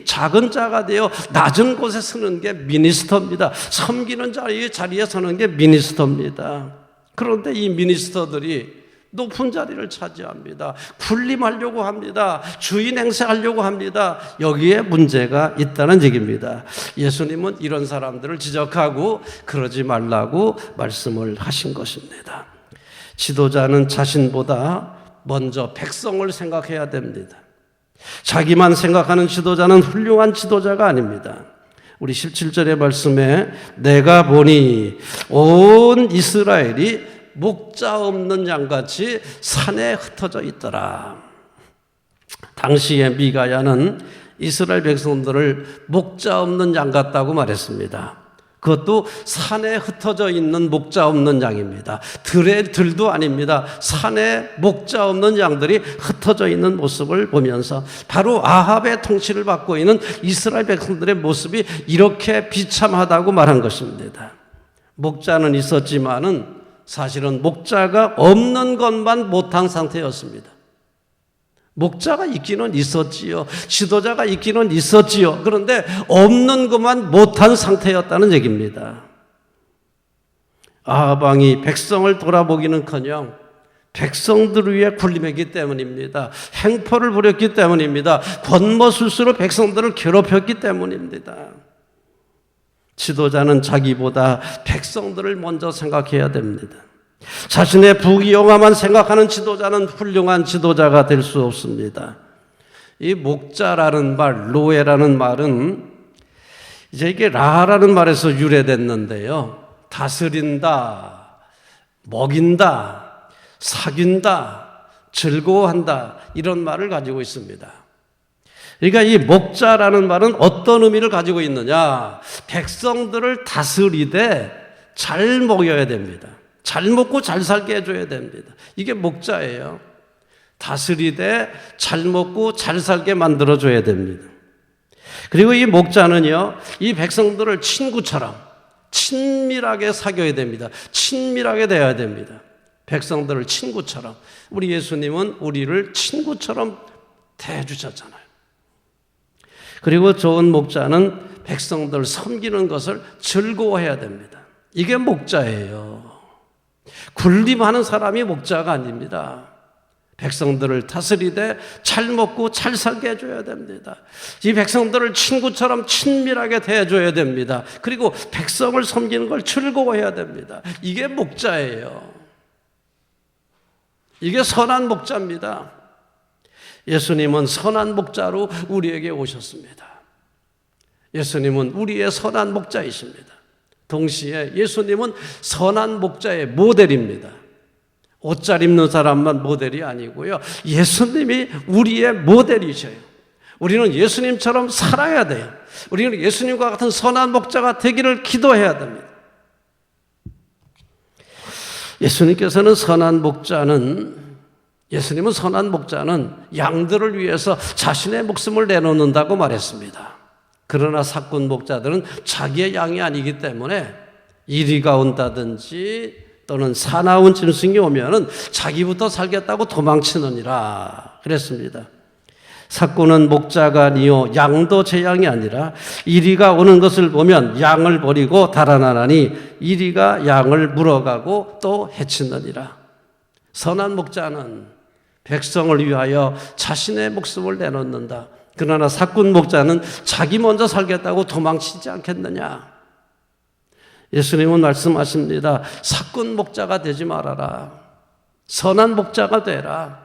Speaker 4: 작은 자가 되어 낮은 곳에 서는 게 미니스터입니다. 섬기는 자리에 서는 게 미니스터입니다. 그런데 이 미니스터들이 높은 자리를 차지합니다. 군림하려고 합니다. 주인 행세하려고 합니다. 여기에 문제가 있다는 얘기입니다. 예수님은 이런 사람들을 지적하고 그러지 말라고 말씀을 하신 것입니다. 지도자는 자신보다 먼저 백성을 생각해야 됩니다. 자기만 생각하는 지도자는 훌륭한 지도자가 아닙니다. 우리 17절의 말씀에 내가 보니 온 이스라엘이 목자 없는 양같이 산에 흩어져 있더라. 당시에 미가야는 이스라엘 백성들을 목자 없는 양 같다고 말했습니다. 그것도 산에 흩어져 있는 목자 없는 양입니다. 들도 아닙니다. 산에 목자 없는 양들이 흩어져 있는 모습을 보면서 바로 아합의 통치를 받고 있는 이스라엘 백성들의 모습이 이렇게 비참하다고 말한 것입니다. 목자는 있었지만은 사실은 목자가 없는 것만 못한 상태였습니다. 목자가 있기는 있었지요. 지도자가 있기는 있었지요. 그런데 없는 것만 못한 상태였다는 얘기입니다. 아합 왕이 백성을 돌아보기는커녕 백성들을 위해 군림했기 때문입니다. 행포를 부렸기 때문입니다. 권모술수로 백성들을 괴롭혔기 때문입니다. 지도자는 자기보다 백성들을 먼저 생각해야 됩니다. 자신의 부귀영화만 생각하는 지도자는 훌륭한 지도자가 될 수 없습니다. 이 목자라는 말, 로에라는 말은 이제 이게 라라는 말에서 유래됐는데요. 다스린다, 먹인다, 사귄다, 즐거워한다 이런 말을 가지고 있습니다. 그러니까 이 목자라는 말은 어떤 의미를 가지고 있느냐? 백성들을 다스리되 잘 먹여야 됩니다. 잘 먹고 잘 살게 해줘야 됩니다. 이게 목자예요. 다스리되 잘 먹고 잘 살게 만들어줘야 됩니다. 그리고 이 목자는요, 이 백성들을 친구처럼 친밀하게 사귀어야 됩니다. 친밀하게 대해야 됩니다. 백성들을 친구처럼. 우리 예수님은 우리를 친구처럼 대해주셨잖아요. 그리고 좋은 목자는 백성들을 섬기는 것을 즐거워해야 됩니다. 이게 목자예요. 군림하는 사람이 목자가 아닙니다. 백성들을 다스리되 잘 먹고 잘 살게 해줘야 됩니다. 이 백성들을 친구처럼 친밀하게 대해줘야 됩니다. 그리고 백성을 섬기는 걸 즐거워해야 됩니다. 이게 목자예요. 이게 선한 목자입니다. 예수님은 선한 목자로 우리에게 오셨습니다. 예수님은 우리의 선한 목자이십니다. 동시에 예수님은 선한 목자의 모델입니다. 옷 잘 입는 사람만 모델이 아니고요. 예수님이 우리의 모델이셔요. 우리는 예수님처럼 살아야 돼요. 우리는 예수님과 같은 선한 목자가 되기를 기도해야 됩니다. 예수님은 선한 목자는 양들을 위해서 자신의 목숨을 내놓는다고 말했습니다. 그러나 사꾼 목자들은 자기의 양이 아니기 때문에 이리가 온다든지 또는 사나운 짐승이 오면은 자기부터 살겠다고 도망치느니라 그랬습니다. 사꾼은 목자가 아니요 양도 제 양이 아니라 이리가 오는 것을 보면 양을 버리고 달아나나니 이리가 양을 물어가고 또 해치느니라. 선한 목자는 백성을 위하여 자신의 목숨을 내놓는다. 그러나 사꾼 목자는 자기 먼저 살겠다고 도망치지 않겠느냐. 예수님은 말씀하십니다. 사꾼 목자가 되지 말아라. 선한 목자가 되라.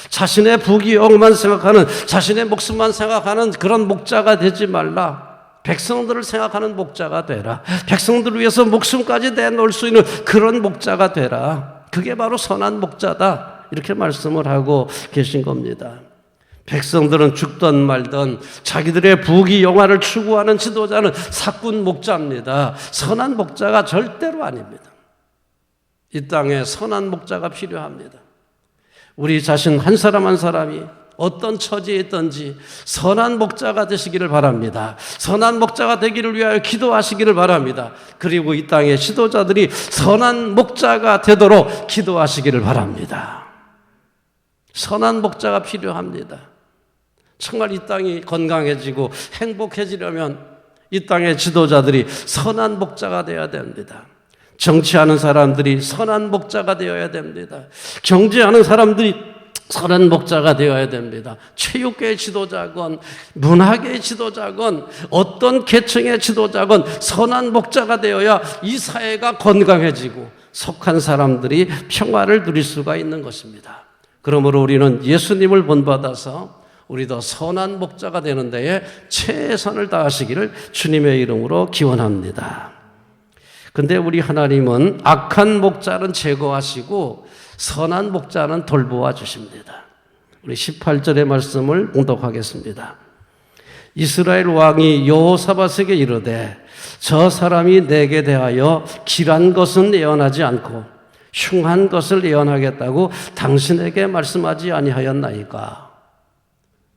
Speaker 4: 자신의 부귀영만 생각하는, 자신의 목숨만 생각하는 그런 목자가 되지 말라. 백성들을 생각하는 목자가 되라. 백성들을 위해서 목숨까지 내놓을 수 있는 그런 목자가 되라. 그게 바로 선한 목자다. 이렇게 말씀을 하고 계신 겁니다. 백성들은 죽든 말든 자기들의 부귀영화를 추구하는 지도자는 사꾼 목자입니다. 선한 목자가 절대로 아닙니다. 이 땅에 선한 목자가 필요합니다. 우리 자신 한 사람 한 사람이 어떤 처지에 있든지 선한 목자가 되시기를 바랍니다. 선한 목자가 되기를 위하여 기도하시기를 바랍니다. 그리고 이 땅의 지도자들이 선한 목자가 되도록 기도하시기를 바랍니다. 선한 목자가 필요합니다. 정말 이 땅이 건강해지고 행복해지려면 이 땅의 지도자들이 선한 목자가 되어야 됩니다. 정치하는 사람들이 선한 목자가 되어야 됩니다. 경제하는 사람들이 선한 목자가 되어야 됩니다. 체육계의 지도자건 문화계의 지도자건 어떤 계층의 지도자건 선한 목자가 되어야 이 사회가 건강해지고 속한 사람들이 평화를 누릴 수가 있는 것입니다. 그러므로 우리는 예수님을 본받아서 우리도 선한 목자가 되는 데에 최선을 다하시기를 주님의 이름으로 기원합니다. 근데 우리 하나님은 악한 목자는 제거하시고 선한 목자는 돌보아 주십니다. 우리 18절의 말씀을 봉독하겠습니다. 이스라엘 왕이 여호사밧에게 이르되 저 사람이 내게 대하여 길한 것은 예언하지 않고 흉한 것을 예언하겠다고 당신에게 말씀하지 아니하였나이까.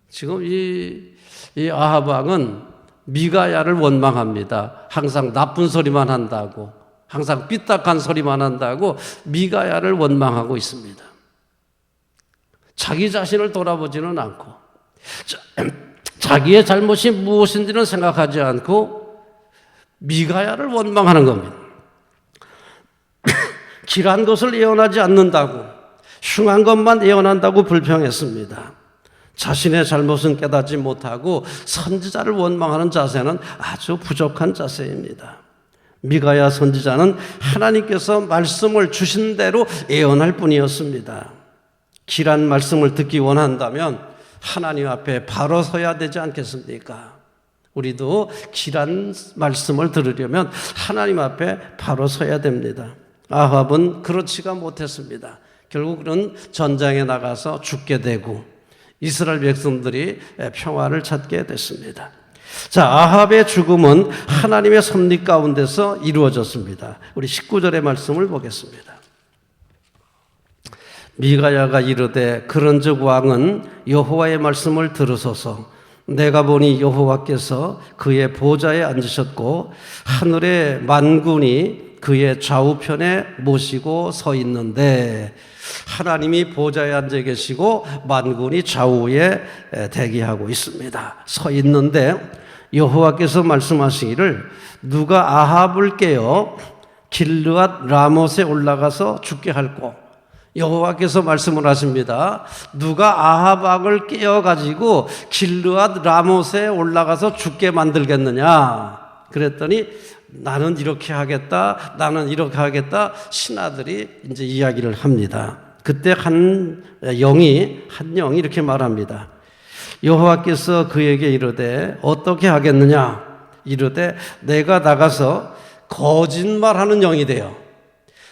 Speaker 4: 지금 이 아합 왕은 미가야를 원망합니다. 항상 나쁜 소리만 한다고, 항상 삐딱한 소리만 한다고 미가야를 원망하고 있습니다. 자기 자신을 돌아보지는 않고 자기의 잘못이 무엇인지는 생각하지 않고 미가야를 원망하는 겁니다. 길한 것을 예언하지 않는다고, 흉한 것만 예언한다고 불평했습니다. 자신의 잘못은 깨닫지 못하고 선지자를 원망하는 자세는 아주 부족한 자세입니다. 미가야 선지자는 하나님께서 말씀을 주신 대로 예언할 뿐이었습니다. 길한 말씀을 듣기 원한다면 하나님 앞에 바로 서야 되지 않겠습니까? 우리도 길한 말씀을 들으려면 하나님 앞에 바로 서야 됩니다. 아합은 그렇지가 못했습니다. 결국은 전장에 나가서 죽게 되고 이스라엘 백성들이 평화를 찾게 됐습니다. 자, 아합의 죽음은 하나님의 섭리 가운데서 이루어졌습니다. 우리 19절의 말씀을 보겠습니다. 미가야가 이르되 그런즉 왕은 여호와의 말씀을 들으소서 내가 보니 여호와께서 그의 보좌에 앉으셨고 하늘의 만군이 그의 좌우편에 모시고 서 있는데, 하나님이 보좌에 앉아 계시고 만군이 좌우에 대기하고 있습니다. 서 있는데 여호와께서 말씀하시기를 누가 아합을 깨어 길르앗 라못에 올라가서 죽게 할꼬. 여호와께서 말씀을 하십니다. 누가 아합 왕을 깨어가지고 길르앗 라못에 올라가서 죽게 만들겠느냐. 그랬더니 나는 이렇게 하겠다, 나는 이렇게 하겠다, 신하들이 이제 이야기를 합니다. 그때 한 영이 이렇게 말합니다. 여호와께서 그에게 이르되 어떻게 하겠느냐. 이르되 내가 나가서 거짓말하는 영이 되어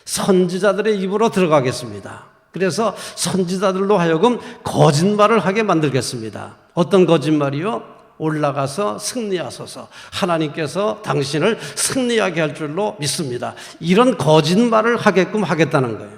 Speaker 4: 선지자들의 입으로 들어가겠습니다. 그래서 선지자들로 하여금 거짓말을 하게 만들겠습니다. 어떤 거짓말이요? 올라가서 승리하소서. 하나님께서 당신을 승리하게 할 줄로 믿습니다. 이런 거짓말을 하게끔 하겠다는 거예요.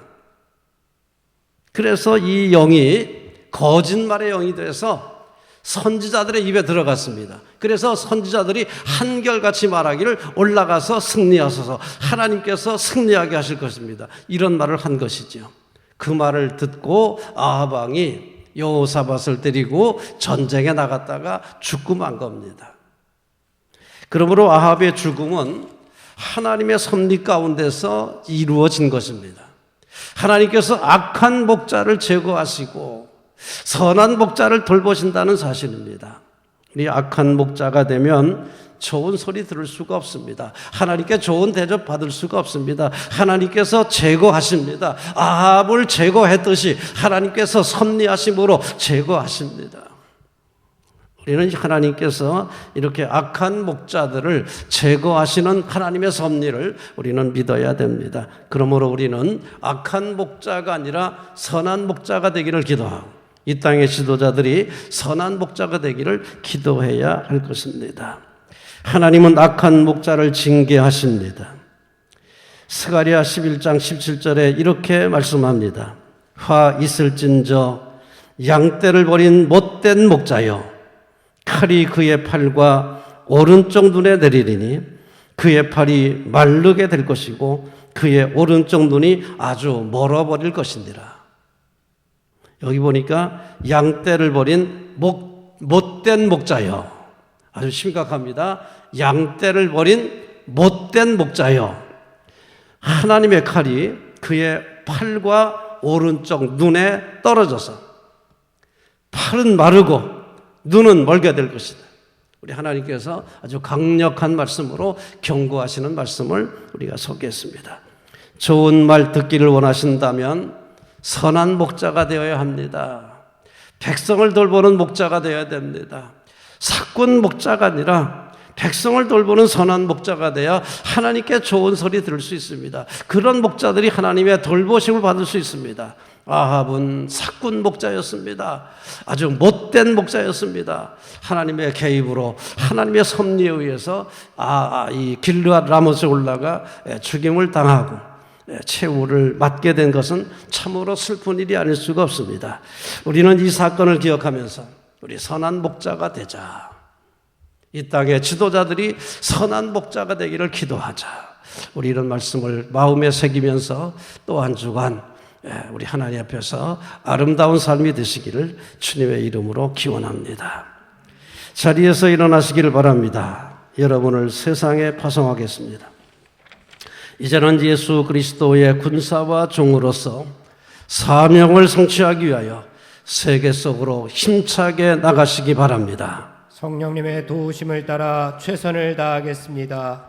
Speaker 4: 그래서 이 영이 거짓말의 영이 돼서 선지자들의 입에 들어갔습니다. 그래서 선지자들이 한결같이 말하기를 올라가서 승리하소서. 하나님께서 승리하게 하실 것입니다. 이런 말을 한 것이죠. 그 말을 듣고 아합 왕이 여호사밧을 데리고 전쟁에 나갔다가 죽고 만 겁니다. 그러므로 아합의 죽음은 하나님의 섭리 가운데서 이루어진 것입니다. 하나님께서 악한 목자를 제거하시고 선한 목자를 돌보신다는 사실입니다. 우리 악한 목자가 되면 좋은 소리 들을 수가 없습니다. 하나님께 좋은 대접 받을 수가 없습니다. 하나님께서 제거하십니다. 아합을 제거했듯이 하나님께서 섭리하심으로 제거하십니다. 우리는 하나님께서 이렇게 악한 목자들을 제거하시는 하나님의 섭리를 우리는 믿어야 됩니다. 그러므로 우리는 악한 목자가 아니라 선한 목자가 되기를 기도하고 이 땅의 지도자들이 선한 목자가 되기를 기도해야 할 것입니다. 하나님은 악한 목자를 징계하십니다. 스가랴 11장 17절에 이렇게 말씀합니다. 화 있을진저 양떼를 버린 못된 목자여, 칼이 그의 팔과 오른쪽 눈에 내리리니 그의 팔이 마르게 될 것이고 그의 오른쪽 눈이 아주 멀어버릴 것이니라. 여기 보니까 양떼를 버린 못된 목자여, 아주 심각합니다. 양떼를 버린 못된 목자여, 하나님의 칼이 그의 팔과 오른쪽 눈에 떨어져서 팔은 마르고 눈은 멀게 될 것이다. 우리 하나님께서 아주 강력한 말씀으로 경고하시는 말씀을 우리가 소개했습니다. 좋은 말 듣기를 원하신다면 선한 목자가 되어야 합니다. 백성을 돌보는 목자가 되어야 됩니다. 사꾼 목자가 아니라 백성을 돌보는 선한 목자가 되어 하나님께 좋은 소리 들을 수 있습니다. 그런 목자들이 하나님의 돌보심을 받을 수 있습니다. 아합은 사꾼 목자였습니다. 아주 못된 목자였습니다. 하나님의 개입으로 하나님의 섭리에 의해서 이 길르앗 라못에 올라가 죽임을 당하고 최후를 맞게 된 것은 참으로 슬픈 일이 아닐 수가 없습니다. 우리는 이 사건을 기억하면서 우리 선한 목자가 되자. 이 땅의 지도자들이 선한 목자가 되기를 기도하자. 우리 이런 말씀을 마음에 새기면서 또 한 주간 우리 하나님 앞에서 아름다운 삶이 되시기를 주님의 이름으로 기원합니다. 자리에서 일어나시기를 바랍니다. 여러분을 세상에 파송하겠습니다. 이제는 예수 그리스도의 군사와 종으로서 사명을 성취하기 위하여 세계 속으로 힘차게 나가시기 바랍니다.
Speaker 1: 성령님의 도우심을 따라 최선을 다하겠습니다.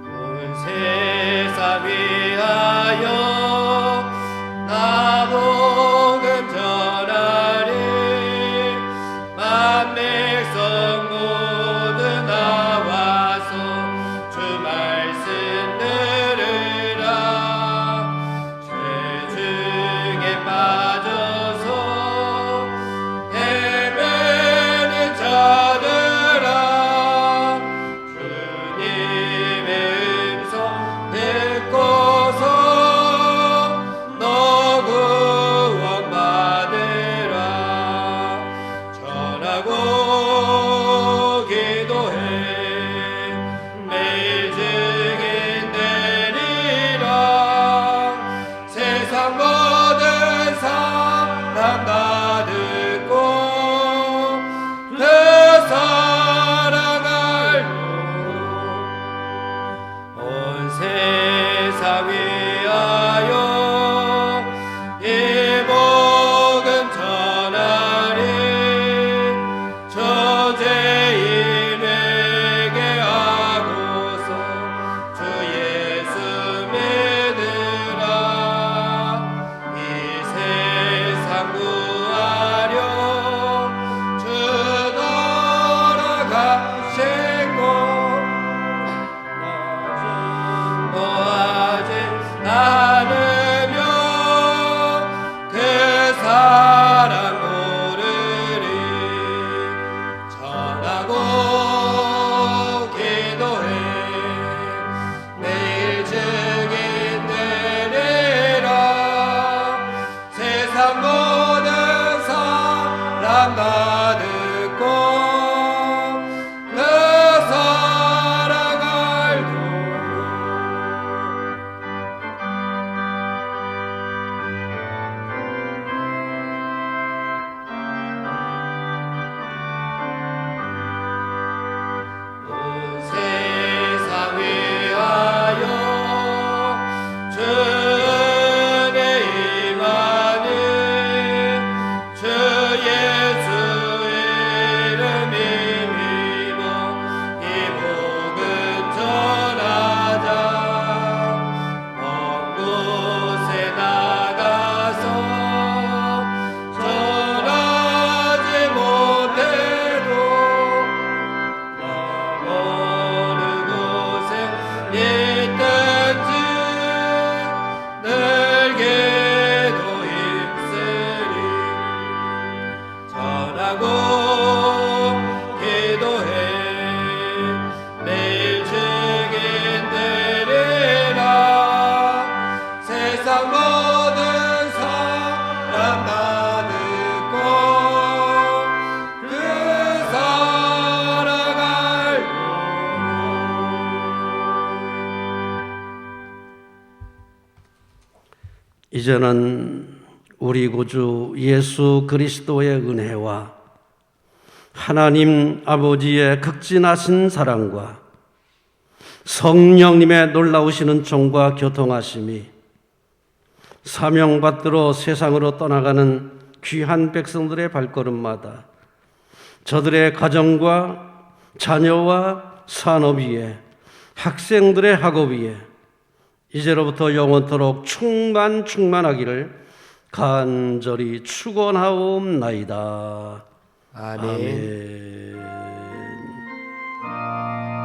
Speaker 1: 온 세상 위하여 나 복음 전하리. 만 백성 모두 나와서 주 말씀 들으라. 죄 사랑가 듣고 그 살아갈 온 세상 위하여 주의 임하는 주 예수의 이름 힘입어 이 복음 전하자. 먼 곳에 나가서 전하지 못해도 어느 곳에 있든지 늘 기도 힘쓰리 전하고 기도해 매일 증인 되리라. 세상 모든 사람 다 듣고 그 살아갈
Speaker 4: 이제는 우리 구주 예수 그리스도의 은혜와 하나님 아버지의 극진하신 사랑과 성령님의 놀라우시는 종과 교통하심이 사명받들어 세상으로 떠나가는 귀한 백성들의 발걸음마다 저들의 가정과 자녀와 산업 위에 학생들의 학업 위에 이제로부터 영원토록 충만하기를 간절히 축원하옵나이다.
Speaker 1: 아멘.
Speaker 4: 아멘.